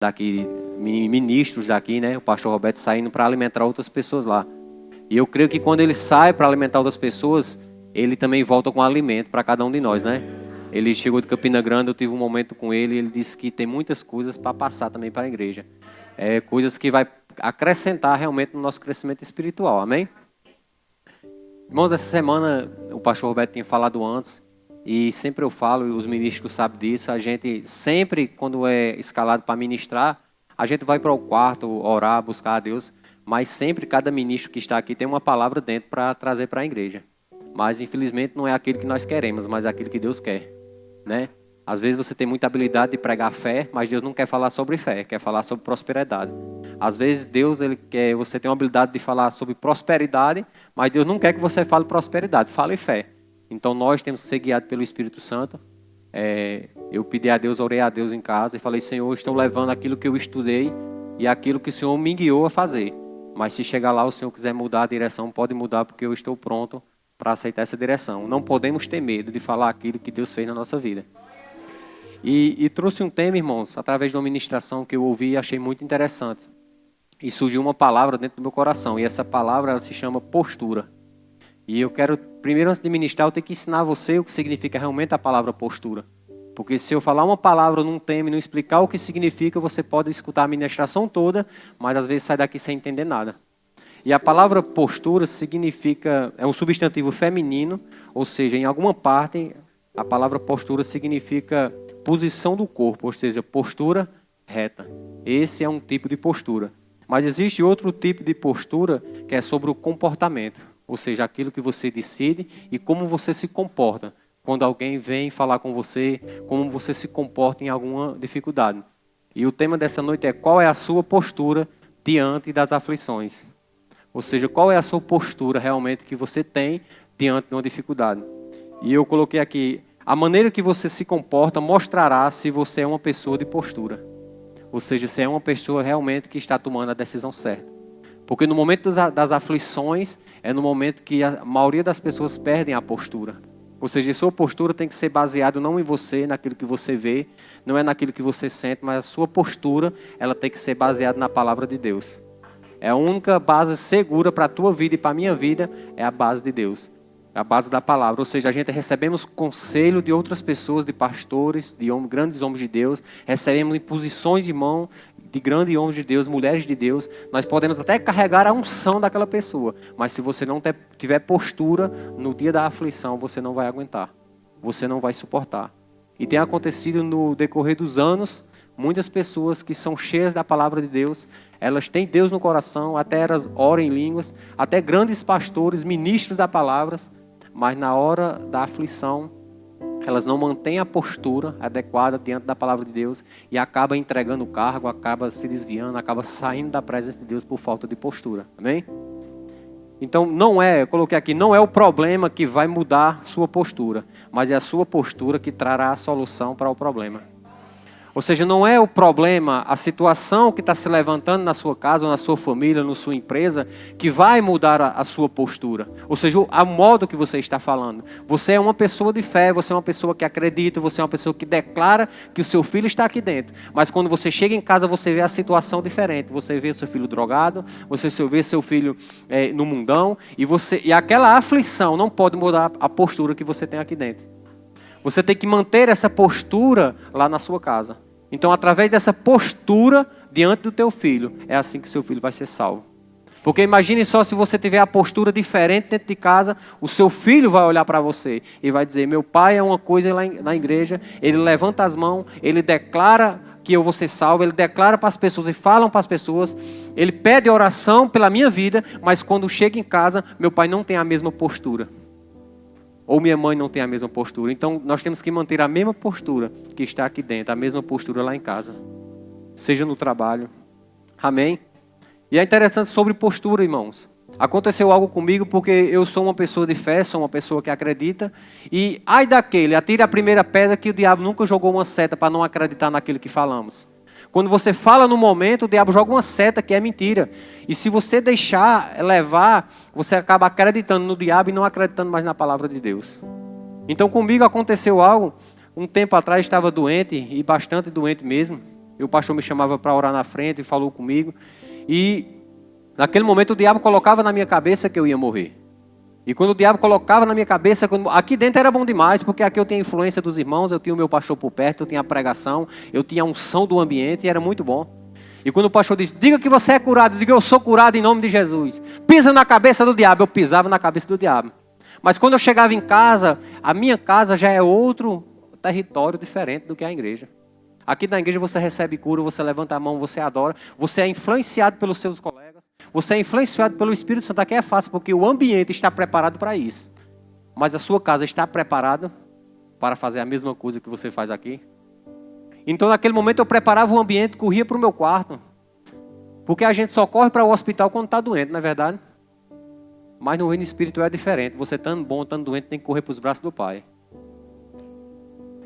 daqui, ministros daqui, né? O pastor Roberto saindo para alimentar outras pessoas lá. E eu creio que quando ele sai para alimentar outras pessoas, ele também volta com alimento para cada um de nós, né? Ele chegou de Campina Grande, eu tive um momento com ele, ele disse que tem muitas coisas para passar também para a igreja. Coisas que vai acrescentar realmente no nosso crescimento espiritual, amém? Irmãos, essa semana o pastor Roberto tinha falado antes, e sempre eu falo, e os ministros sabem disso, a gente sempre, quando é escalado para ministrar, a gente vai para o quarto orar, buscar a Deus, mas sempre cada ministro que está aqui tem uma palavra dentro para trazer para a igreja. Mas infelizmente não é aquilo que nós queremos, mas é aquilo que Deus quer, né? Às vezes você tem muita habilidade de pregar fé, mas Deus não quer falar sobre fé, quer falar sobre prosperidade. Às vezes Deus ele quer você tem uma habilidade de falar sobre prosperidade, mas Deus não quer que você fale prosperidade, fale fé. Então nós temos que ser guiados pelo Espírito Santo. Eu pedi a Deus, orei a Deus em casa e falei: Senhor, estou levando aquilo que eu estudei e aquilo que o Senhor me guiou a fazer. Mas se chegar lá o Senhor quiser mudar a direção, pode mudar, porque eu estou pronto para aceitar essa direção. Não podemos ter medo de falar aquilo que Deus fez na nossa vida. E trouxe um tema, irmãos, através de uma ministração que eu ouvi e achei muito interessante. E surgiu uma palavra dentro do meu coração. E essa palavra ela se chama postura. E eu quero, primeiro antes de ministrar, eu tenho que ensinar você o que significa realmente a palavra postura. Porque se eu falar uma palavra num tema e não explicar o que significa, você pode escutar a ministração toda, mas às vezes sai daqui sem entender nada. E a palavra postura significa, é um substantivo feminino, ou seja, em alguma parte, a palavra postura significa posição do corpo, ou seja, postura reta. Esse é um tipo de postura. Mas existe outro tipo de postura que é sobre o comportamento, ou seja, aquilo que você decide e como você se comporta. Quando alguém vem falar com você, como você se comporta em alguma dificuldade. E o tema dessa noite é: qual é a sua postura diante das aflições? Ou seja, qual é a sua postura realmente que você tem diante de uma dificuldade? E eu coloquei aqui: a maneira que você se comporta mostrará se você é uma pessoa de postura. Ou seja, se é uma pessoa realmente que está tomando a decisão certa. Porque no momento das aflições, é no momento que a maioria das pessoas perdem a postura. Ou seja, a sua postura tem que ser baseada não em você, naquilo que você vê, não é naquilo que você sente, mas a sua postura ela tem que ser baseada na palavra de Deus. É a única base segura para a tua vida e para a minha vida, é a base de Deus. A base da palavra, ou seja, a gente recebemos conselho de outras pessoas, de pastores, de grandes homens de Deus, recebemos imposições de mão de grandes homens de Deus, mulheres de Deus, nós podemos até carregar a unção daquela pessoa, mas se você não tiver postura, no dia da aflição, você não vai aguentar, você não vai suportar. E tem acontecido no decorrer dos anos, muitas pessoas que são cheias da palavra de Deus, elas têm Deus no coração, até elas oram em línguas, até grandes pastores, ministros da palavra, mas na hora da aflição, elas não mantêm a postura adequada diante da palavra de Deus e acabam entregando o cargo, acabam se desviando, acabam saindo da presença de Deus por falta de postura. Amém? Então, eu coloquei aqui, não é o problema que vai mudar sua postura, mas é a sua postura que trará a solução para o problema. Ou seja, não é o problema, a situação que está se levantando na sua casa, ou na sua família, na sua empresa, que vai mudar a sua postura. Ou seja, o modo que você está falando. Você é uma pessoa de fé, você é uma pessoa que acredita, você é uma pessoa que declara que o seu filho está aqui dentro. Mas quando você chega em casa, você vê a situação diferente. Você vê seu filho drogado, você vê seu filho no mundão, e aquela aflição não pode mudar a postura que você tem aqui dentro. Você tem que manter essa postura lá na sua casa. Então, através dessa postura diante do teu filho, é assim que seu filho vai ser salvo. Porque imagine só se você tiver a postura diferente dentro de casa, o seu filho vai olhar para você e vai dizer: meu pai é uma coisa lá na igreja, ele levanta as mãos, ele declara que eu vou ser salvo, ele declara para as pessoas e falam para as pessoas, ele pede oração pela minha vida, mas quando chega em casa, meu pai não tem a mesma postura. Ou minha mãe não tem a mesma postura. Então, nós temos que manter a mesma postura que está aqui dentro, a mesma postura lá em casa. Seja no trabalho. Amém? E é interessante sobre postura, irmãos. Aconteceu algo comigo porque eu sou uma pessoa de fé, sou uma pessoa que acredita. E ai daquele, atire a primeira pedra que o diabo nunca jogou uma seta para não acreditar naquilo que falamos. Quando você fala no momento, o diabo joga uma seta que é mentira. E se você deixar levar, você acaba acreditando no diabo e não acreditando mais na palavra de Deus. Então comigo aconteceu algo. Um tempo atrás estava doente, e bastante doente mesmo. E o pastor me chamava para orar na frente e falou comigo. E naquele momento o diabo colocava na minha cabeça que eu ia morrer. E quando o diabo colocava na minha cabeça, aqui dentro era bom demais, porque aqui eu tinha a influência dos irmãos, eu tinha o meu pastor por perto, eu tinha a pregação, eu tinha a unção do ambiente e era muito bom. E quando o pastor disse, diga que você é curado, diga eu sou curado em nome de Jesus. Pisa na cabeça do diabo, eu pisava na cabeça do diabo. Mas quando eu chegava em casa, a minha casa já é outro território diferente do que a igreja. Aqui na igreja você recebe cura, você levanta a mão, você adora, você é influenciado pelos seus colegas, você é influenciado pelo Espírito Santo. Aqui é fácil, porque o ambiente está preparado para isso. Mas a sua casa está preparada para fazer a mesma coisa que você faz aqui? Então naquele momento eu preparava o ambiente, corria para o meu quarto. Porque a gente só corre para o hospital quando está doente, não é verdade? Mas no reino espiritual é diferente. Você estando bom, estando doente, tem que correr para os braços do Pai.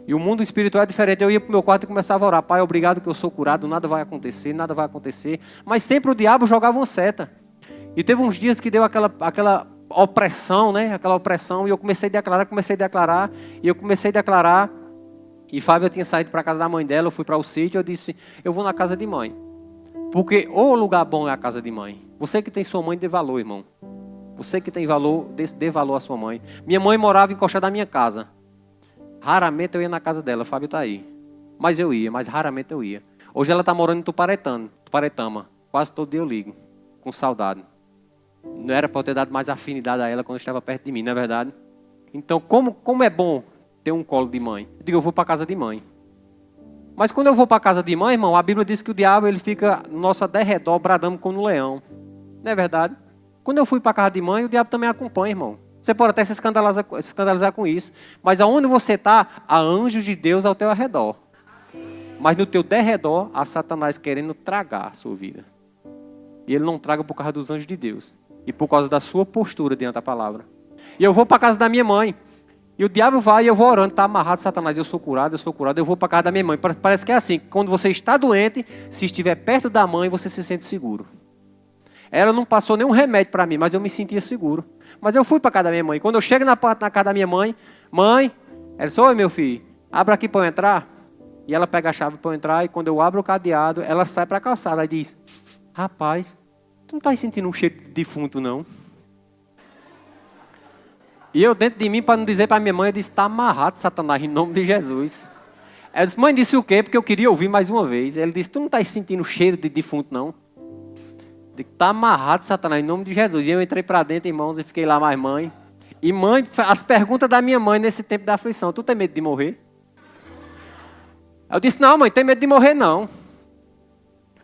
E o mundo espiritual é diferente. Eu ia para o meu quarto e começava a orar. Pai, obrigado que eu sou curado, nada vai acontecer, nada vai acontecer. Mas sempre o diabo jogava uma seta. E teve uns dias que deu aquela opressão, né? Aquela opressão. E eu comecei a declarar. E eu comecei a declarar. E Fábio tinha saído para a casa da mãe dela. Eu fui para o sítio. Eu disse, eu vou na casa de mãe. Porque o lugar bom é a casa de mãe. Você que tem sua mãe, dê valor, irmão. Você que tem valor, dê valor à sua mãe. Minha mãe morava encostada na minha casa. Raramente eu ia na casa dela, Fábio está aí. Mas eu ia, mas raramente eu ia. Hoje ela está morando em Tuparetama. Quase todo dia eu ligo, com saudade. Não era para eu ter dado mais afinidade a ela quando estava perto de mim, não é verdade? Então, como é bom ter um colo de mãe? Eu digo, eu vou para a casa de mãe. Mas quando eu vou para a casa de mãe, irmão, a Bíblia diz que o diabo ele fica no nosso derredor, bradando como um leão. Não é verdade? Quando eu fui para a casa de mãe, o diabo também acompanha, irmão. Você pode até se escandalizar com isso. Mas aonde você está, há anjos de Deus ao teu redor. Mas no teu derredor, há Satanás querendo tragar a sua vida. E ele não traga por causa dos anjos de Deus. E por causa da sua postura diante da palavra. E eu vou para a casa da minha mãe. E o diabo vai e eu vou orando. Está amarrado, Satanás. Eu sou curado. Eu vou para a casa da minha mãe. Parece que é assim. Quando você está doente, se estiver perto da mãe, você se sente seguro. Ela não passou nenhum remédio para mim, mas eu me sentia seguro. Mas eu fui para a casa da minha mãe. Quando eu chego na casa da minha mãe, ela disse, oi meu filho, abra aqui para eu entrar. E ela pega a chave para eu entrar, e quando eu abro o cadeado, ela sai para a calçada e diz, rapaz, tu não está sentindo um cheiro de defunto não? E eu dentro de mim, para não dizer para minha mãe, eu disse, está amarrado Satanás, em nome de Jesus. Ela disse, mãe, disse o quê? Porque eu queria ouvir mais uma vez. Ele disse, tu não está sentindo cheiro de defunto não? Está amarrado, Satanás, em nome de Jesus. E eu entrei para dentro, irmãos, e fiquei lá mais mãe. E mãe, as perguntas da minha mãe nesse tempo da aflição. Tu tem medo de morrer? Eu disse, não, mãe, tem medo de morrer não.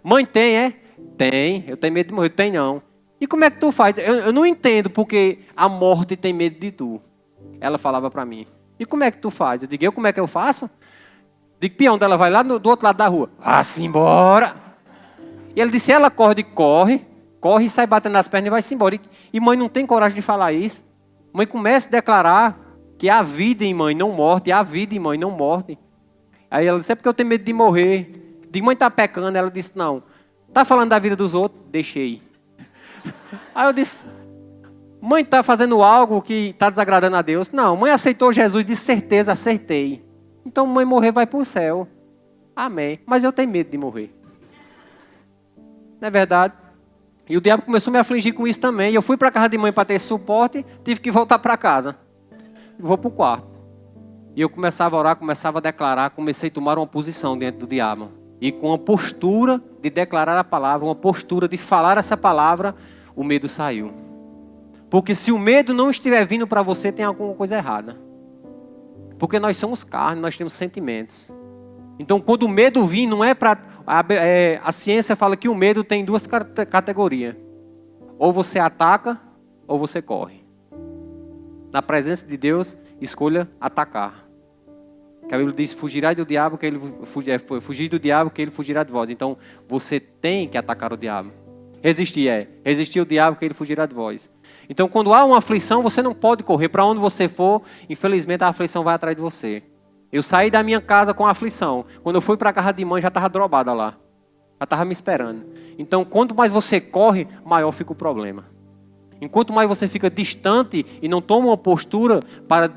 Mãe, tem, é? Tem, eu tenho medo de morrer. Tem não. E como é que tu faz? Eu não entendo porque a morte tem medo de tu. Ela falava para mim. E como é que tu faz? Eu digo, como é que eu faço? Digo, peão dela vai lá do outro lado da rua. Vá-se embora. E ele disse, ela corre e sai batendo nas pernas e vai-se embora. E mãe não tem coragem de falar isso. Mãe começa a declarar que há vida em mãe, não morte. Há vida em mãe, não morte. Aí ela disse, é porque eu tenho medo de morrer. Digo, mãe está pecando. Ela disse, não. Está falando da vida dos outros? Deixei. Aí eu disse, mãe está fazendo algo que está desagradando a Deus? Não, mãe aceitou Jesus, de certeza acertei. Então mãe morrer vai para o céu. Amém. Mas eu tenho medo de morrer. Não é verdade? E o diabo começou a me afligir com isso também. E eu fui para a casa de mãe para ter suporte, tive que voltar para casa. Vou para o quarto. E eu começava a orar, começava a declarar, comecei a tomar uma posição diante do diabo. E com uma postura de declarar a palavra, uma postura de falar essa palavra, o medo saiu. Porque se o medo não estiver vindo para você, tem alguma coisa errada. Porque nós somos carne, nós temos sentimentos. Então quando o medo vir, não é para... A ciência fala que o medo tem duas categorias. Ou você ataca, ou você corre. Na presença de Deus, escolha atacar. Que a Bíblia diz, fugirá do diabo, que ele fugir do diabo, que ele fugirá de vós. Então, você tem que atacar o diabo. Resistir ao diabo, que ele fugirá de vós. Então, quando há uma aflição, você não pode correr. Para onde você for, infelizmente, a aflição vai atrás de você. Eu saí da minha casa com aflição. Quando eu fui para a casa de mãe, já estava drobada lá. Já estava me esperando. Então, quanto mais você corre, maior fica o problema. Enquanto mais você fica distante e não toma uma postura para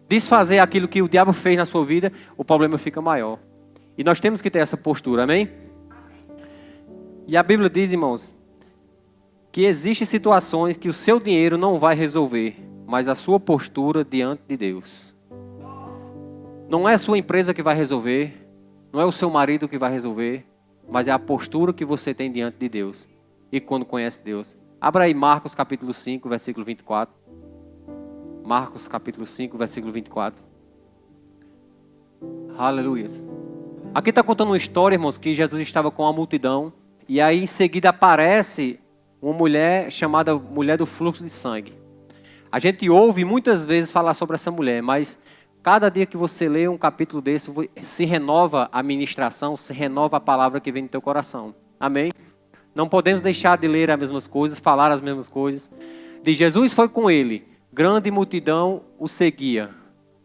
desfazer aquilo que o diabo fez na sua vida, o problema fica maior. E nós temos que ter essa postura, amém? E a Bíblia diz, irmãos, que existem situações que o seu dinheiro não vai resolver, mas a sua postura diante de Deus. Não é a sua empresa que vai resolver, não é o seu marido que vai resolver, mas é a postura que você tem diante de Deus. E quando conhece Deus. Abra aí Marcos capítulo 5, versículo 24. Marcos capítulo 5, versículo 24. Aleluia. Aqui está contando uma história, irmãos, que Jesus estava com a multidão. E aí em seguida aparece uma mulher chamada mulher do fluxo de sangue. A gente ouve muitas vezes falar sobre essa mulher, mas cada dia que você lê um capítulo desse, se renova a ministração, se renova a palavra que vem no teu coração. Amém? Não podemos deixar de ler as mesmas coisas, falar as mesmas coisas. De Jesus foi com ele, grande multidão o seguia,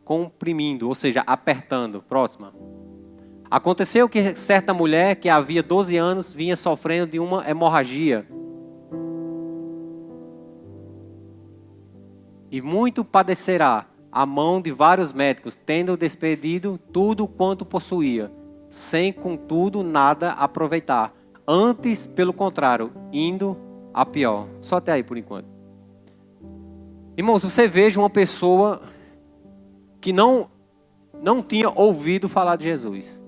comprimindo, ou seja, apertando. Próxima. Aconteceu que certa mulher que havia 12 anos vinha sofrendo de uma hemorragia. E muito padecerá à mão de vários médicos, tendo despedido tudo quanto possuía, sem contudo nada aproveitar. Antes, pelo contrário, indo a pior. Só até aí por enquanto. Irmãos, você veja uma pessoa que não tinha ouvido falar de Jesus.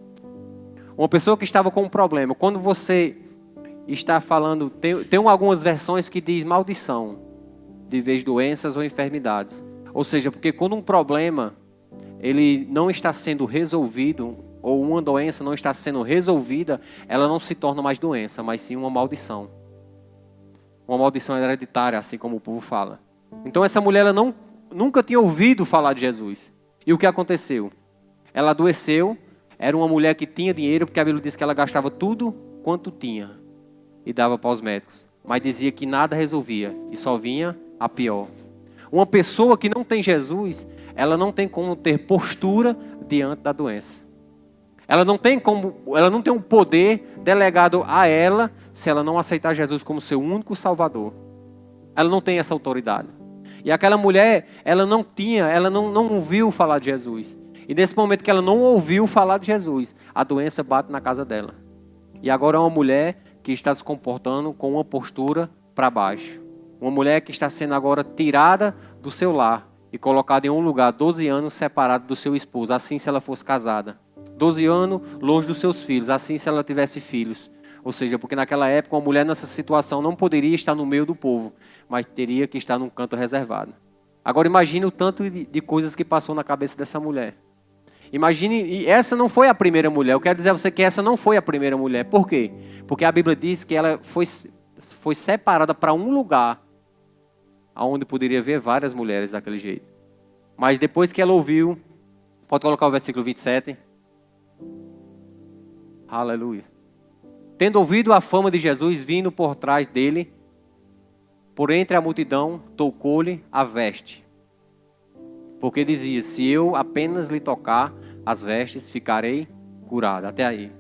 Uma pessoa que estava com um problema. Quando você está falando, tem algumas versões que diz maldição, de vez de doenças ou enfermidades. Ou seja, porque quando um problema ele não está sendo resolvido, ou uma doença não está sendo resolvida, ela não se torna mais doença, mas sim uma maldição. Uma maldição hereditária, assim como o povo fala. Então essa mulher ela nunca tinha ouvido falar de Jesus. E o que aconteceu? Ela adoeceu. Era uma mulher que tinha dinheiro, porque a Bíblia diz que ela gastava tudo quanto tinha e dava para os médicos. Mas dizia que nada resolvia e só vinha a pior. Uma pessoa que não tem Jesus, ela não tem como ter postura diante da doença. Ela não tem um poder delegado a ela se ela não aceitar Jesus como seu único Salvador. Ela não tem essa autoridade. E aquela mulher, ela não ouviu falar de Jesus. E nesse momento que ela não ouviu falar de Jesus, a doença bate na casa dela. E agora é uma mulher que está se comportando com uma postura para baixo. Uma mulher que está sendo agora tirada do seu lar e colocada em um lugar 12 anos separada do seu esposo. Assim se ela fosse casada. 12 anos longe dos seus filhos. Assim se ela tivesse filhos. Ou seja, porque naquela época uma mulher nessa situação não poderia estar no meio do povo, mas teria que estar num canto reservado. Agora imagine o tanto de coisas que passou na cabeça dessa mulher. Imagine, e essa não foi a primeira mulher. Eu quero dizer a você que essa não foi a primeira mulher. Por quê? Porque a Bíblia diz que ela foi separada para um lugar onde poderia ver várias mulheres daquele jeito. Mas depois que ela ouviu, pode colocar o versículo 27. Aleluia. Tendo ouvido a fama de Jesus vindo por trás dele, por entre a multidão, tocou-lhe a veste. Porque dizia, se eu apenas lhe tocar as vestes, ficarei curada. Até aí.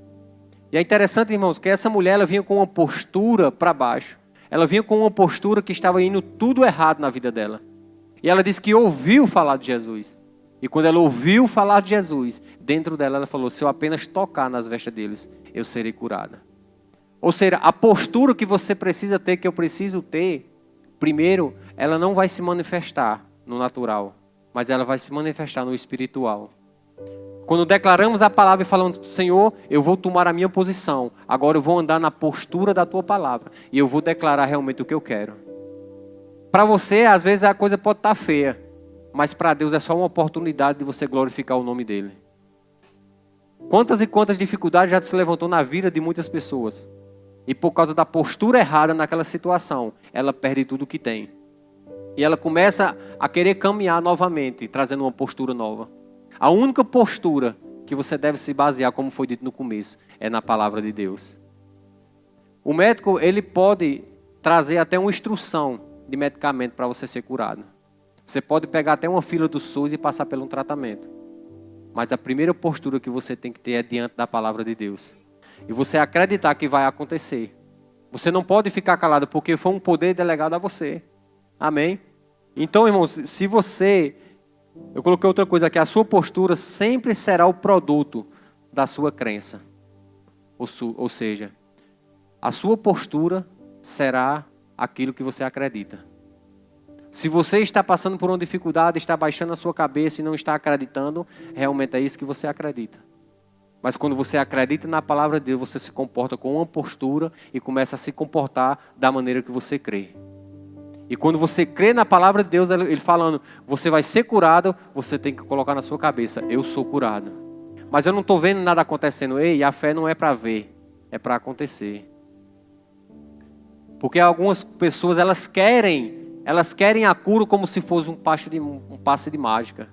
E é interessante, irmãos, que essa mulher ela vinha com uma postura para baixo. Ela vinha com uma postura que estava indo tudo errado na vida dela. E ela disse que ouviu falar de Jesus. E quando ela ouviu falar de Jesus, dentro dela ela falou, se eu apenas tocar nas vestes deles, eu serei curada. Ou seja, a postura que você precisa ter, que eu preciso ter, primeiro, ela não vai se manifestar no natural, mas ela vai se manifestar no espiritual. Quando declaramos a palavra e falamos, Senhor, eu vou tomar a minha posição. Agora eu vou andar na postura da tua palavra. E eu vou declarar realmente o que eu quero. Para você, às vezes a coisa pode estar feia. Mas para Deus é só uma oportunidade de você glorificar o nome dEle. Quantas e quantas dificuldades já se levantou na vida de muitas pessoas. E por causa da postura errada naquela situação, ela perde tudo o que tem. E ela começa a querer caminhar novamente, trazendo uma postura nova. A única postura que você deve se basear, como foi dito no começo, é na palavra de Deus. O médico, ele pode trazer até uma instrução de medicamento para você ser curado. Você pode pegar até uma fila do SUS e passar por um tratamento. Mas a primeira postura que você tem que ter é diante da palavra de Deus. E você acreditar que vai acontecer. Você não pode ficar calado, porque foi um poder delegado a você. Amém? Então, irmãos, se você... Eu coloquei outra coisa aqui. A sua postura sempre será o produto da sua crença. Ou seja, a sua postura será aquilo que você acredita. Se você está passando por uma dificuldade, está baixando a sua cabeça e não está acreditando, realmente é isso que você acredita. Mas quando você acredita na palavra de Deus, você se comporta com uma postura e começa a se comportar da maneira que você crê. E quando você crê na palavra de Deus, ele falando, você vai ser curado, você tem que colocar na sua cabeça, eu sou curado. Mas eu não estou vendo nada acontecendo. Ei, a fé não é para ver, é para acontecer. Porque algumas pessoas, elas querem a cura como se fosse um passe de mágica.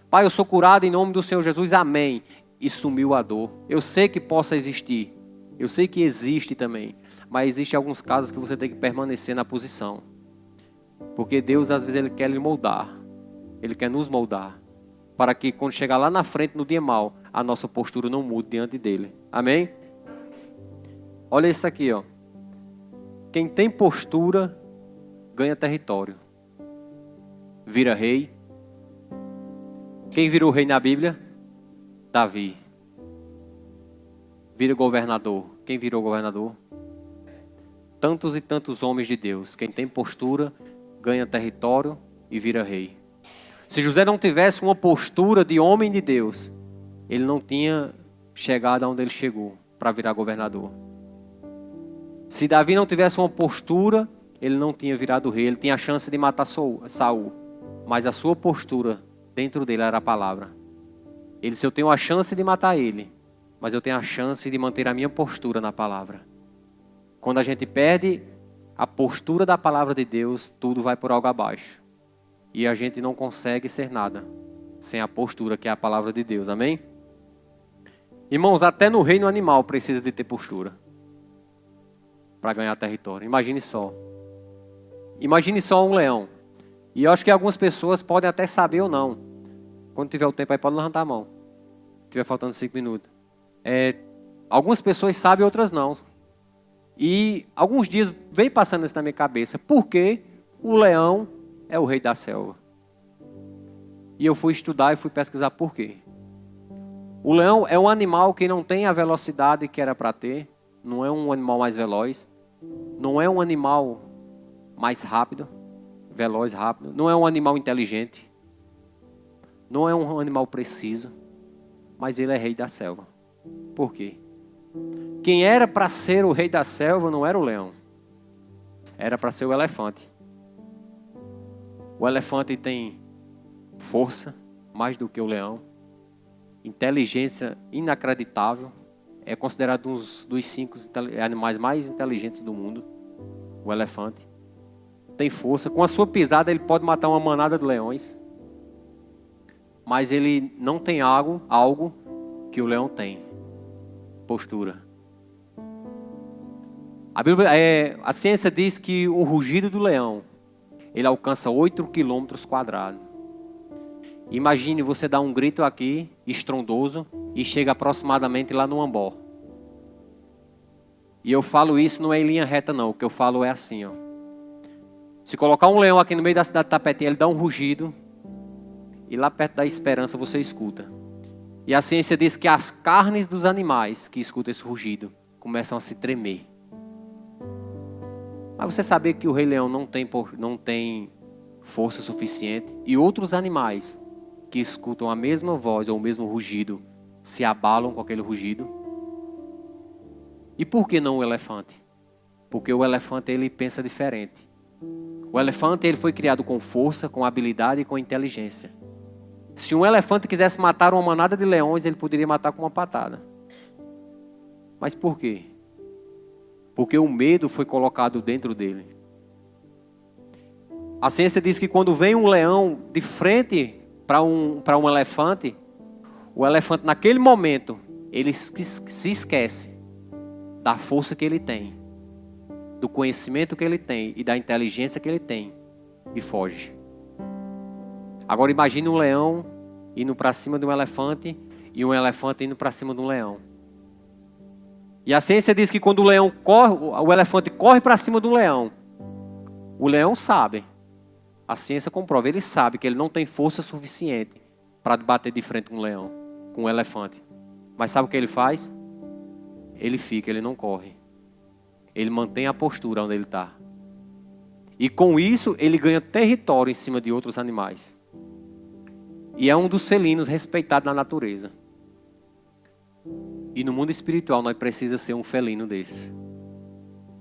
Pai, eu sou curado em nome do Senhor Jesus, amém. E sumiu a dor. Eu sei que possa existir. Eu sei que existe também. Mas existem alguns casos que você tem que permanecer na posição. Porque Deus, às vezes, Ele quer lhe moldar. Ele quer nos moldar. Para que quando chegar lá na frente, no dia mau, a nossa postura não mude diante dEle. Amém? Olha isso aqui, ó. Quem tem postura, ganha território. Vira rei. Quem virou rei na Bíblia? Davi. Vira governador. Quem virou governador? Tantos e tantos homens de Deus. Quem tem postura, ganha território e vira rei. Se José não tivesse uma postura de homem de Deus, ele não tinha chegado aonde ele chegou para virar governador. Se Davi não tivesse uma postura, ele não tinha virado rei. Ele tinha a chance de matar Saul. Mas a sua postura dentro dele era a palavra. Ele disse, eu tenho a chance de matar ele, mas eu tenho a chance de manter a minha postura na palavra. Quando a gente perde a postura da palavra de Deus, tudo vai por algo abaixo. E a gente não consegue ser nada sem a postura que é a palavra de Deus. Amém? Irmãos, até no reino animal precisa de ter postura para ganhar território. Imagine só. Imagine só um leão. E eu acho que algumas pessoas podem até saber ou não. Quando tiver o tempo aí, pode levantar a mão. Se tiver faltando 5 minutos. Algumas pessoas sabem, outras não. E alguns dias vem passando isso na minha cabeça. Por que o leão é o rei da selva? E eu fui estudar e fui pesquisar por quê. O leão é um animal que não tem a velocidade que era para ter. Não é um animal mais veloz. Não é um animal mais rápido. Veloz, rápido. Não é um animal inteligente. Não é um animal preciso. Mas ele é rei da selva. Por quê? Quem era para ser o rei da selva não era o leão. Era para ser o elefante. O elefante tem força mais do que o leão. Inteligência inacreditável. É considerado um dos 5 animais mais inteligentes do mundo. O elefante. Tem força. Com a sua pisada ele pode matar uma manada de leões. Mas ele não tem algo que o leão tem. Postura. A ciência diz que o rugido do leão, ele alcança 8 quilômetros quadrados. Imagine você dar um grito aqui, estrondoso, e chega aproximadamente lá no Ambó. E eu falo isso não é em linha reta não, o que eu falo é assim, ó. Se colocar um leão aqui no meio da cidade de Tapetinho, ele dá um rugido, e lá perto da Esperança você escuta. E a ciência diz que as carnes dos animais que escutam esse rugido começam a se tremer. Mas você sabia que o rei leão não tem força suficiente? E outros animais que escutam a mesma voz ou o mesmo rugido se abalam com aquele rugido? E por que não o elefante? Porque o elefante ele pensa diferente. O elefante ele foi criado com força, com habilidade e com inteligência. Se um elefante quisesse matar uma manada de leões, ele poderia matar com uma patada. Mas por quê? Porque o medo foi colocado dentro dele. A ciência diz que quando vem um leão de frente para um elefante, o elefante naquele momento, ele se esquece da força que ele tem, do conhecimento que ele tem e da inteligência que ele tem e foge. Agora imagine um leão indo para cima de um elefante e um elefante indo para cima de um leão. E a ciência diz que quando o elefante corre para cima do leão, o leão sabe, a ciência comprova, ele sabe que ele não tem força suficiente para bater de frente com um leão, com um elefante. Mas sabe o que ele faz? Ele fica, ele não corre. Ele mantém a postura onde ele está. E com isso, ele ganha território em cima de outros animais. E é um dos felinos respeitados na natureza. E no mundo espiritual, nós precisamos ser um felino desse.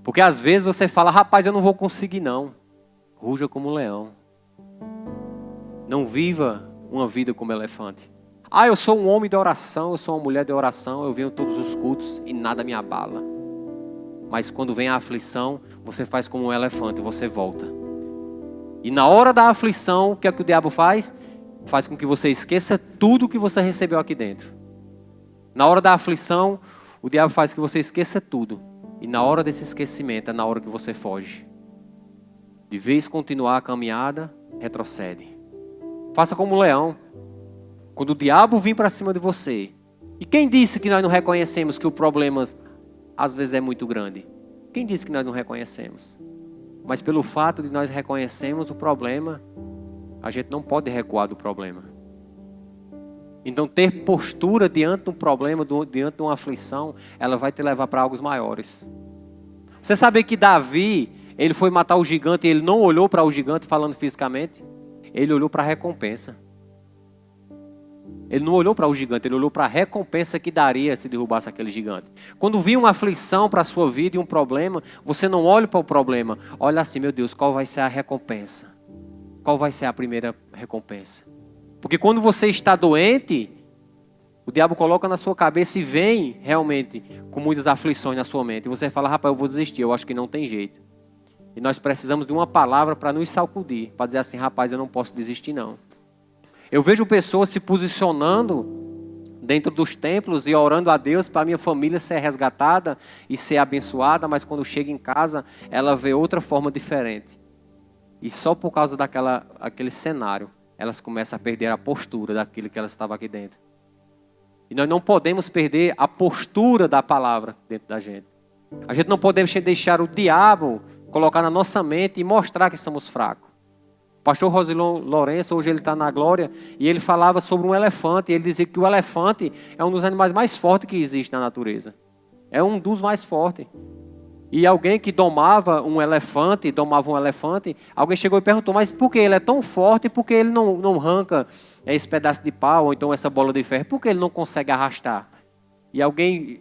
Porque às vezes você fala, rapaz, eu não vou conseguir não. Ruja como um leão. Não viva uma vida como elefante. Ah, eu sou um homem de oração, eu sou uma mulher de oração, eu venho todos os cultos e nada me abala. Mas quando vem a aflição, você faz como um elefante, você volta. E na hora da aflição, o que é que o diabo faz? Faz com que você esqueça tudo que você recebeu aqui dentro. Na hora da aflição, o diabo faz que você esqueça tudo. E na hora desse esquecimento, é na hora que você foge. De vez continuar a caminhada, retrocede. Faça como o leão. Quando o diabo vir para cima de você. E quem disse que nós não reconhecemos que o problema às vezes é muito grande? Quem disse que nós não reconhecemos? Mas pelo fato de nós reconhecermos o problema, a gente não pode recuar do problema. Então ter postura diante de um problema, diante de uma aflição, ela vai te levar para algo maiores. Você sabia que Davi, ele foi matar o gigante e ele não olhou para o gigante falando fisicamente? Ele olhou para a recompensa. Ele não olhou para o gigante, ele olhou para a recompensa que daria se derrubasse aquele gigante. Quando vir uma aflição para a sua vida e um problema, você não olha para o problema. Olha assim, meu Deus, qual vai ser a recompensa? Qual vai ser a primeira recompensa? Porque quando você está doente, o diabo coloca na sua cabeça e vem realmente com muitas aflições na sua mente. E você fala, rapaz, eu vou desistir, eu acho que não tem jeito. E nós precisamos de uma palavra para nos sacudir, para dizer assim, rapaz, eu não posso desistir não. Eu vejo pessoas se posicionando dentro dos templos e orando a Deus para a minha família ser resgatada e ser abençoada, mas quando chega em casa, ela vê outra forma diferente. E só por causa daquele cenário, elas começam a perder a postura daquilo que elas estavam aqui dentro. E nós não podemos perder a postura da palavra dentro da gente. A gente não pode deixar o diabo colocar na nossa mente e mostrar que somos fracos. O pastor Rosilon Lourenço, hoje ele está na glória, e ele falava sobre um elefante, e ele dizia que o elefante é um dos animais mais fortes que existe na natureza. É um dos mais fortes. E alguém que domava um elefante, alguém chegou e perguntou, mas por que ele é tão forte, por que ele não arranca esse pedaço de pau, ou então essa bola de ferro, por que ele não consegue arrastar? E alguém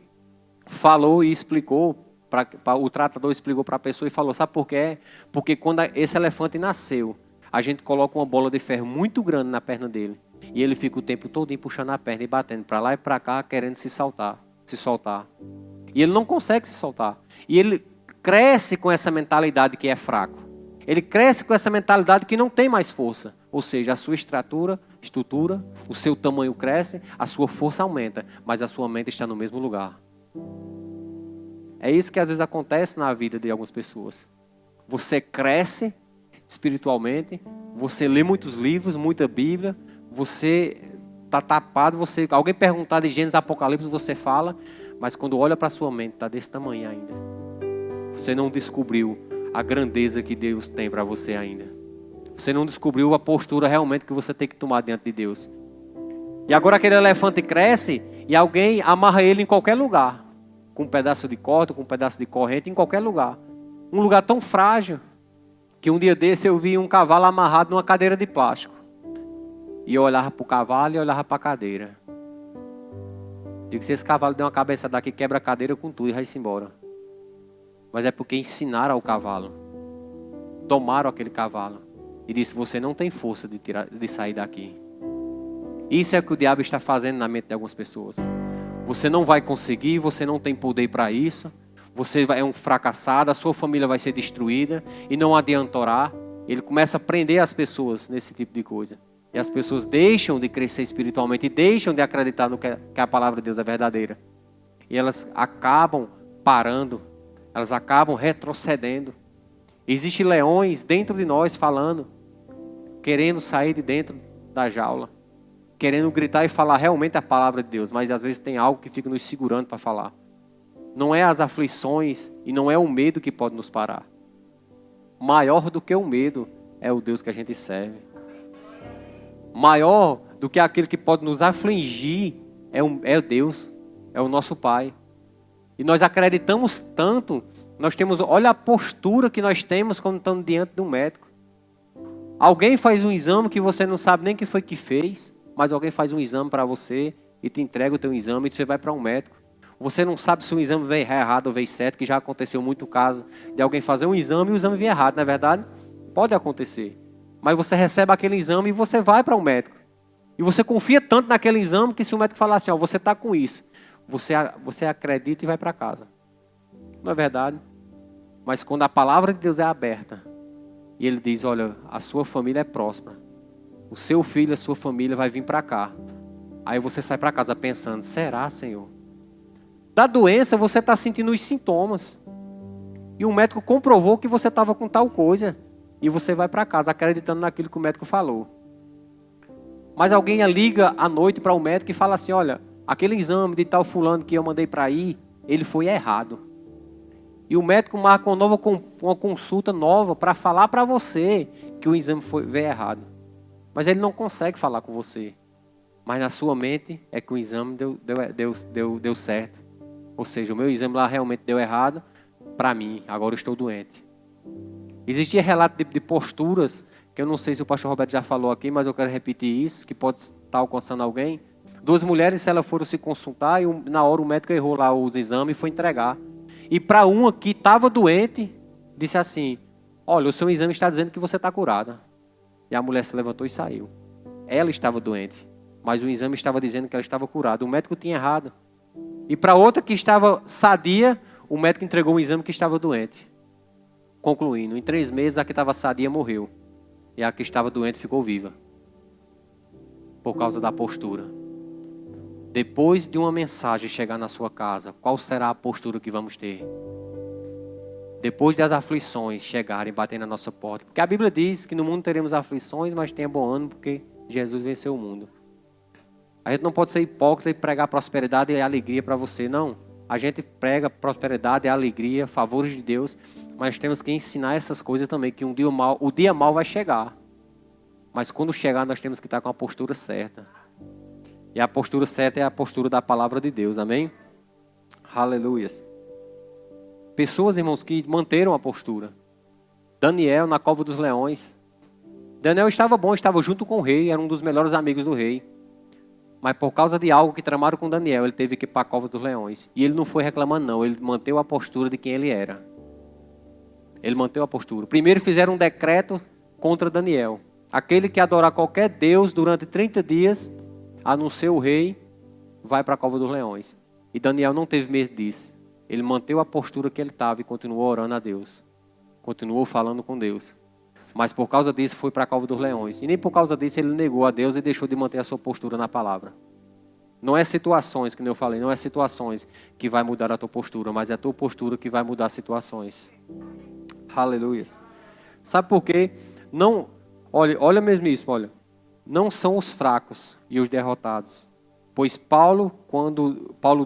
falou e explicou, o tratador explicou para a pessoa e falou, sabe por quê? Porque quando esse elefante nasceu, a gente coloca uma bola de ferro muito grande na perna dele. E ele fica o tempo todo puxando a perna e batendo para lá e para cá, querendo se soltar. E ele não consegue se soltar. E ele cresce com essa mentalidade que é fraco. Ele cresce com essa mentalidade que não tem mais força. Ou seja, a sua estrutura, o seu tamanho cresce, a sua força aumenta, mas a sua mente está no mesmo lugar. É isso que às vezes acontece na vida de algumas pessoas. Você cresce espiritualmente, você lê muitos livros, muita Bíblia, você está tapado, alguém perguntar de Gênesis, Apocalipse, você fala, mas quando olha para a sua mente, está desse tamanho ainda. Você não descobriu a grandeza que Deus tem para você ainda. Você não descobriu a postura realmente que você tem que tomar diante de Deus. E agora aquele elefante cresce e alguém amarra ele em qualquer lugar. Com um pedaço de corda, com um pedaço de corrente, em qualquer lugar. Um lugar tão frágil que um dia desse eu vi um cavalo amarrado numa cadeira de plástico. E eu olhava para o cavalo e olhava para a cadeira. Digo, se esse cavalo der uma cabeça daqui, quebra a cadeira com tudo e vai-se embora. Mas é porque ensinaram ao cavalo. Tomaram aquele cavalo. E disse, você não tem força de sair daqui. Isso é o que o diabo está fazendo na mente de algumas pessoas. Você não vai conseguir, você não tem poder para isso. Você é um fracassado, a sua família vai ser destruída. E não adianta orar. Ele começa a prender as pessoas nesse tipo de coisa. E as pessoas deixam de crescer espiritualmente e deixam de acreditar no que a palavra de Deus é verdadeira. E elas acabam parando. Elas acabam retrocedendo. Existem leões dentro de nós falando, querendo sair de dentro da jaula. Querendo gritar e falar realmente a palavra de Deus. Mas às vezes tem algo que fica nos segurando para falar. Não é as aflições e não é o medo que pode nos parar. Maior do que o medo é o Deus que a gente serve. Maior do que aquele que pode nos afligir é Deus. é o nosso Pai. E nós acreditamos tanto, olha a postura que nós temos quando estamos diante de um médico. Alguém faz um exame que você não sabe nem o que foi que fez, mas alguém faz um exame para você e te entrega o teu exame e você vai para um médico. Você não sabe se o exame veio errado ou veio certo, que já aconteceu muito caso de alguém fazer um exame e o exame veio errado, não é verdade? Pode acontecer. Mas você recebe aquele exame e você vai para um médico. E você confia tanto naquele exame que se o médico falar assim, ó, você está com isso, você acredita e vai para casa. Não é verdade? Mas quando a palavra de Deus é aberta, e ele diz, olha, a sua família é próspera. O seu filho, a sua família vai vir para cá. Aí você sai para casa pensando, será, Senhor? Da doença você está sentindo os sintomas. E o médico comprovou que você estava com tal coisa. E você vai para casa acreditando naquilo que o médico falou. Mas alguém liga à noite para o médico e fala assim, olha, aquele exame de tal fulano que eu mandei para ir, ele foi errado. E o médico marca uma consulta nova para falar para você que o exame veio errado. Mas ele não consegue falar com você. Mas na sua mente é que o exame deu certo. Ou seja, o meu exame lá realmente deu errado para mim. Agora eu estou doente. Existia relato de posturas, que eu não sei se o pastor Roberto já falou aqui, mas eu quero repetir isso, que pode estar alcançando alguém. 2 mulheres, se elas foram se consultar, e na hora o médico errou lá os exames e foi entregar. E para uma que estava doente, disse assim, olha, o seu exame está dizendo que você está curada. E a mulher se levantou e saiu. Ela estava doente, mas o exame estava dizendo que ela estava curada. O médico tinha errado. E para outra que estava sadia, o médico entregou um exame que estava doente. Concluindo, em 3 meses a que estava sadia morreu. E a que estava doente ficou viva. Por causa da postura. Depois de uma mensagem chegar na sua casa, qual será a postura que vamos ter? Depois das aflições chegarem e baterem na nossa porta. Porque a Bíblia diz que no mundo teremos aflições, mas tenha bom ânimo porque Jesus venceu o mundo. A gente não pode ser hipócrita e pregar prosperidade e alegria para você, não. A gente prega prosperidade e alegria, favores de Deus, mas temos que ensinar essas coisas também, que o dia mal vai chegar. Mas quando chegar, nós temos que estar com a postura certa. E a postura certa é a postura da palavra de Deus, amém? Aleluias. Pessoas, irmãos, que manteram a postura. Daniel na cova dos leões. Daniel estava bom, estava junto com o rei, era um dos melhores amigos do rei. Mas por causa de algo que tramaram com Daniel, ele teve que ir para a cova dos leões. E ele não foi reclamando, não. Ele manteve a postura de quem ele era. Ele manteve a postura. Primeiro fizeram um decreto contra Daniel. Aquele que adorar qualquer Deus durante 30 dias, a não ser o rei, vai para a cova dos leões. E Daniel não teve medo disso. Ele manteve a postura que ele estava e continuou orando a Deus. Continuou falando com Deus. Mas por causa disso foi para a cova dos leões. E nem por causa disso ele negou a Deus e deixou de manter a sua postura na palavra. Não é situações, que eu falei, não é situações que vai mudar a tua postura, mas é a tua postura que vai mudar as situações. Aleluia. Sabe por quê? Não, olha mesmo isso, olha. Não são os fracos e os derrotados. Pois Paulo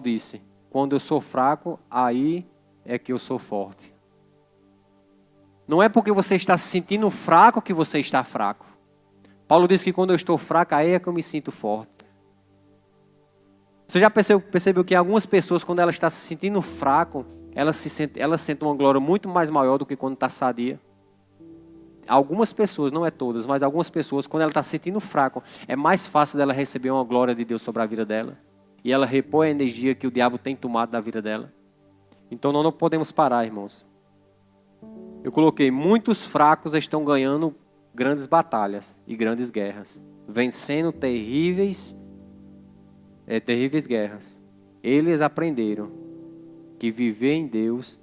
disse, quando eu sou fraco, aí é que eu sou forte. Não é porque você está se sentindo fraco que você está fraco. Paulo disse que quando eu estou fraco, aí é que eu me sinto forte. Você já percebeu que algumas pessoas, quando ela está se sentindo fraco, ela sente uma glória muito mais maior do que quando está sadia? Algumas pessoas, não é todas, mas algumas pessoas, quando ela está se sentindo fraco, é mais fácil dela receber uma glória de Deus sobre a vida dela. E ela repõe a energia que o diabo tem tomado da vida dela. Então nós não podemos parar, irmãos. Eu coloquei, muitos fracos estão ganhando grandes batalhas e grandes guerras. Vencendo terríveis guerras. Eles aprenderam que viver em Deus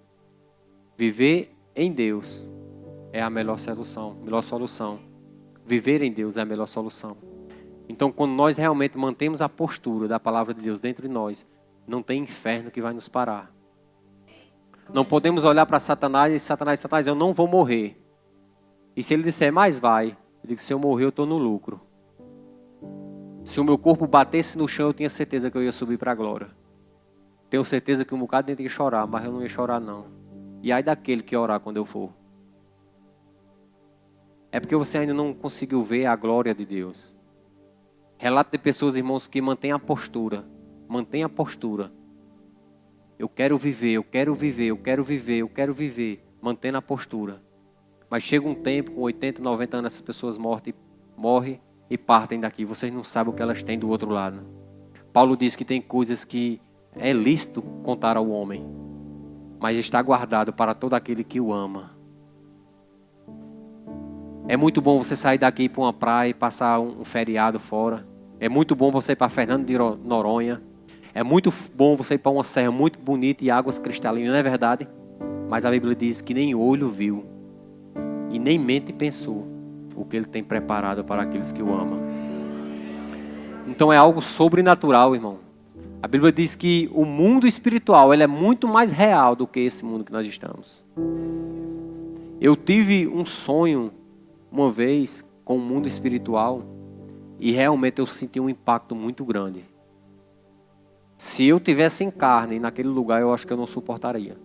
é a melhor solução. Viver em Deus é a melhor solução. Então, quando nós realmente mantemos a postura da palavra de Deus dentro de nós, não tem inferno que vai nos parar. Não podemos olhar para Satanás e Satanás, eu não vou morrer. E se ele disser, mais vai, eu digo, se eu morrer, eu estou no lucro. Se o meu corpo batesse no chão, eu tinha certeza que eu ia subir para a glória. Tenho certeza que um bocado ia chorar, mas eu não ia chorar não. E aí daquele que orar quando eu for. É porque você ainda não conseguiu ver a glória de Deus. Relato de pessoas, irmãos, que mantêm a postura. Eu quero viver, eu quero viver, eu quero viver, eu quero viver. Mantendo a postura. Mas chega um tempo, com 80, 90 anos, essas pessoas morrem e partem daqui. Vocês não sabem o que elas têm do outro lado. Paulo diz que tem coisas que é lícito contar ao homem, mas está guardado para todo aquele que o ama. É muito bom você sair daqui para uma praia e passar um feriado fora. É muito bom você ir para Fernando de Noronha. É muito bom você ir para uma serra muito bonita e águas cristalinas, não é verdade? Mas a Bíblia diz que nem olho viu e nem mente pensou o que Ele tem preparado para aqueles que o amam. Então é algo sobrenatural, irmão. A Bíblia diz que o mundo espiritual ele é muito mais real do que esse mundo que nós estamos. Eu tive um sonho uma vez com o mundo espiritual e realmente eu senti um impacto muito grande. Se eu tivesse em carne naquele lugar, eu acho que eu não suportaria.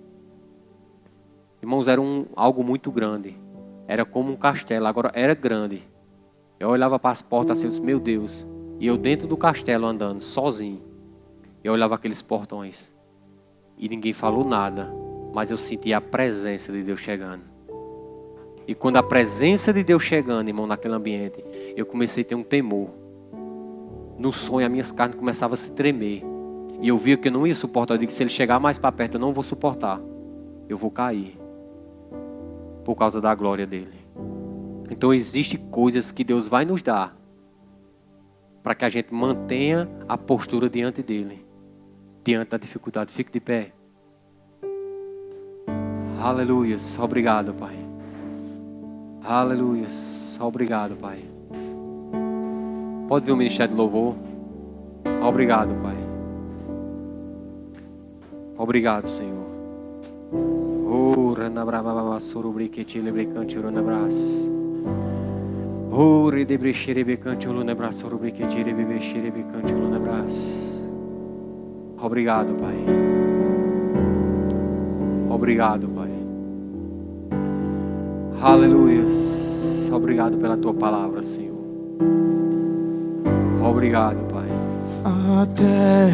Irmãos, era algo muito grande. Era como um castelo, agora era grande. Eu olhava para as portas assim, eu disse, meu Deus. E eu dentro do castelo andando, sozinho. Eu olhava aqueles portões. E ninguém falou nada. Mas eu sentia a presença de Deus chegando. E quando a presença de Deus chegando, irmão, naquele ambiente, eu comecei a ter um temor. No sonho, as minhas carnes começavam a se tremer. E eu via que eu não ia suportar. Eu digo que se ele chegar mais para perto, eu não vou suportar. Eu vou cair. Por causa da glória dele. Então existem coisas que Deus vai nos dar. Para que a gente mantenha a postura diante dele. Diante da dificuldade. Fique de pé. Aleluias. Obrigado, Pai. Aleluias. Obrigado, Pai. Pode ver o ministério de louvor. Obrigado, Pai. Obrigado, Senhor. Oh, ranabrava surubriquete lebrecante runabras. Oh, redebrechere becante lunabras surubriquete rebebechere becante lunabras. Obrigado, Pai. Obrigado, Pai. Aleluias. Obrigado pela tua palavra, Senhor. Obrigado, Pai. Até